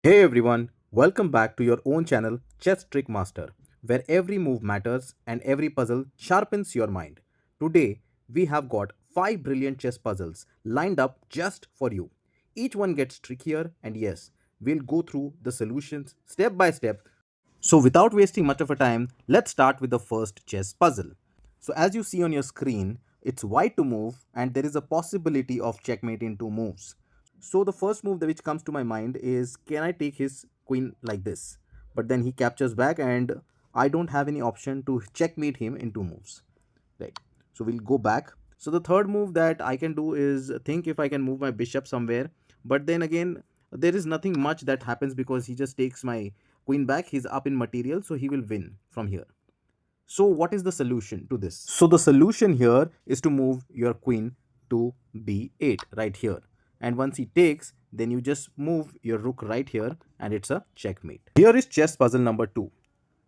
Hey everyone, welcome back to your own channel Chess Trick Master, where every move matters and every puzzle sharpens your mind. Today, we have got 5 brilliant chess puzzles lined up just for you. Each one gets trickier, and yes, we'll go through the solutions step by step. So, without wasting much of a time, let's start with the first chess puzzle. So, as you see on your screen, it's white to move, and there is a possibility of checkmate in two moves. So the first move that which comes to my mind is, can I take his queen like this? But then he captures back and I don't have any option to checkmate him in two moves. Right. So we'll go back. So the third move that I can do is think if I can move my bishop somewhere. But then again, there is nothing much that happens because he just takes my queen back. He's up in material, so he will win from here. So what is the solution to this? So the solution here is to move your queen to b8 right here. And once he takes, then you just move your rook right here and it's a checkmate. Here is chess puzzle number 2.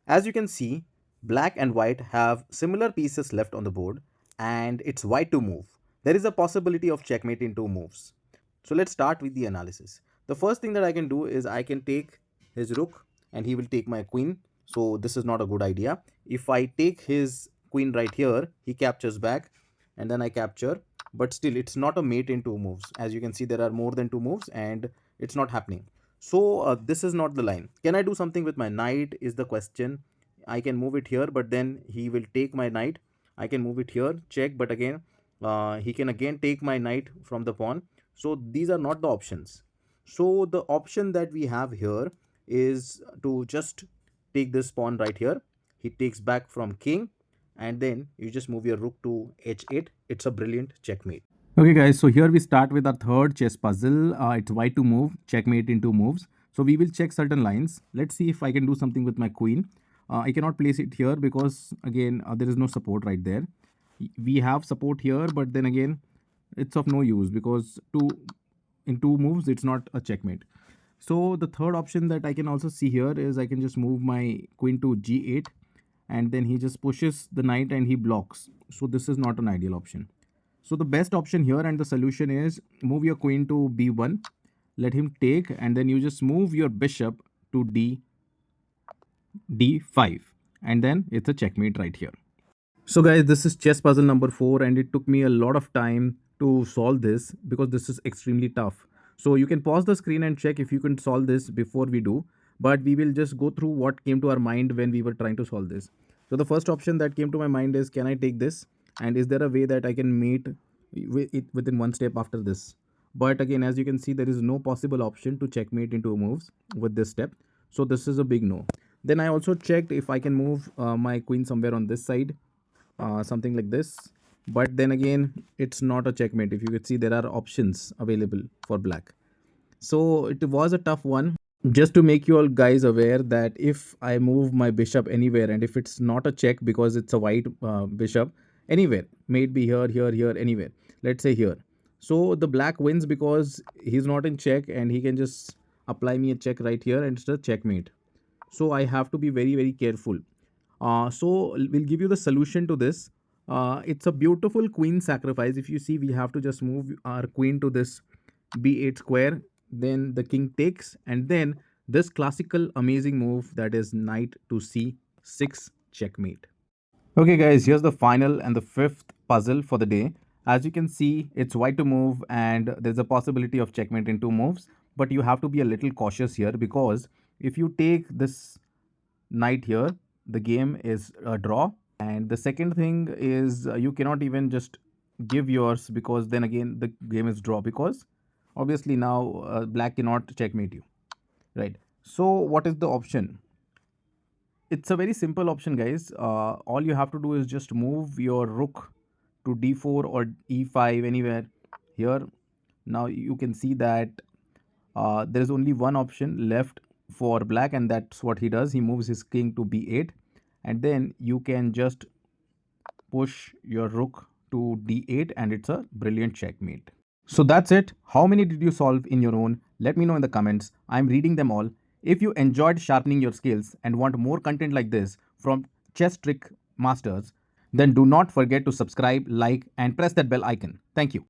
As you can see, black and white have similar pieces left on the board and it's white to move. There is a possibility of checkmate in two moves. So let's start with the analysis. The first thing that I can do is I can take his rook and he will take my queen. So this is not a good idea. If I take his queen right here, he captures back and then I capture. But still, it's not a mate in two moves. As you can see, there are more than two moves and it's not happening. So this is not the line. Can I do something with my knight is the question. I can move it here, but then he will take my knight. I can move it here, check, but again, he can again take my knight from the pawn. So these are not the options. So the option that we have here is to just take this pawn right here. He takes back from king and then you just move your rook to h8. It's a brilliant checkmate. Okay guys, so here we start with our third chess puzzle. It's white to move, checkmate in two moves. So we will check certain lines. Let's see if I can do something with my queen. I cannot place it here because again there is no support right there. We have support here, but then again it's of no use because in two moves it's not a checkmate. So the third option that I can also see here is I can just move my queen to g8 and then he just pushes the knight and he blocks. So this is not an ideal option. So the best option here and the solution is move your queen to b1, let him take, and then you just move your bishop to d5, and then it's a checkmate right here. So guys, this is chess puzzle number 4 and it took me a lot of time to solve this because this is extremely tough. So you can pause the screen and check if you can solve this before we do, but we will just go through what came to our mind when we were trying to solve this. So the first option that came to my mind is, can I take this, and is there a way that I can mate it within one step after this? But again, as you can see, there is no possible option to checkmate into moves with this step. So this is a big no. Then I also checked if I can move my queen somewhere on this side, something like this. But then again, it's not a checkmate. If you could see, there are options available for black. So it was a tough one. Just to make you all guys aware that if I move my bishop anywhere and if it's not a check because it's a white bishop, anywhere, may it be here, here, here, anywhere, let's say here. So the black wins because he's not in check and he can just apply me a check right here and it's a checkmate. So I have to be very, very careful. So we'll give you the solution to this. It's a beautiful queen sacrifice. If you see, we have to just move our queen to this b8 square, then the king takes, and then this classical amazing move that is knight to c6 checkmate. Okay guys, here's the final and the fifth puzzle for the day. As you can see, it's white to move and there's a possibility of checkmate in two moves, but you have to be a little cautious here because if you take this knight here, the game is a draw. And the second thing is you cannot even just give yours because then again the game is draw because obviously now black cannot checkmate you, right? So what is the option? It's a very simple option, guys. All you have to do is just move your rook to d4 or e5 anywhere here. Now you can see that there is only one option left for black, and that's what he does. He moves his king to b8, and then you can just push your rook to d8, and it's a brilliant checkmate. So that's it. How many did you solve in your own? Let me know in the comments. I'm reading them all. If you enjoyed sharpening your skills and want more content like this from Chess Trick Masters, then do not forget to subscribe, like, and press that bell icon. Thank you.